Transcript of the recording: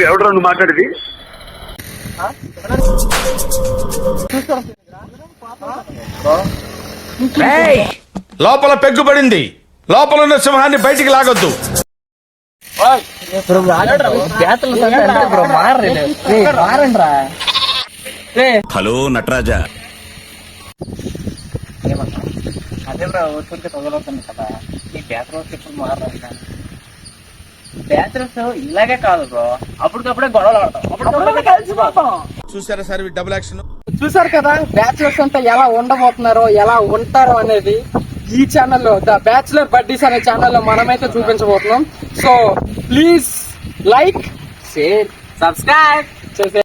ఎవడరా నువ్వు మాట్లాడేది? లోపల పెగ్గుపడింది, లోపల ఉన్న సింహాన్ని బయటికి లాగొద్దు. హలో నటరాజా, అదే బ్రో ఊరుకుంటే తొలగవుతుంది కదా. ఈ బ్యాచులర్స్ ఇప్పుడు మారాలి. బ్యాచులర్స్ ఇలాగే కాదు బ్రో, అప్పటికప్పుడే గొడవలు ఆడతాం, అప్పటికప్పుడే కలిసిపోతాం. చూసారా సార్ డబుల్ యాక్షన్? చూసారు కదా బ్యాచులర్స్ అంతా ఎలా ఉండబోతున్నారో, ఎలా ఉంటారో అనేది ఈ ఛానల్లో, ద బ్యాచులర్ బడ్డీస్ అనే ఛానల్లో మనమైతే చూపించబోతున్నాం. So please like, share, subscribe చేసే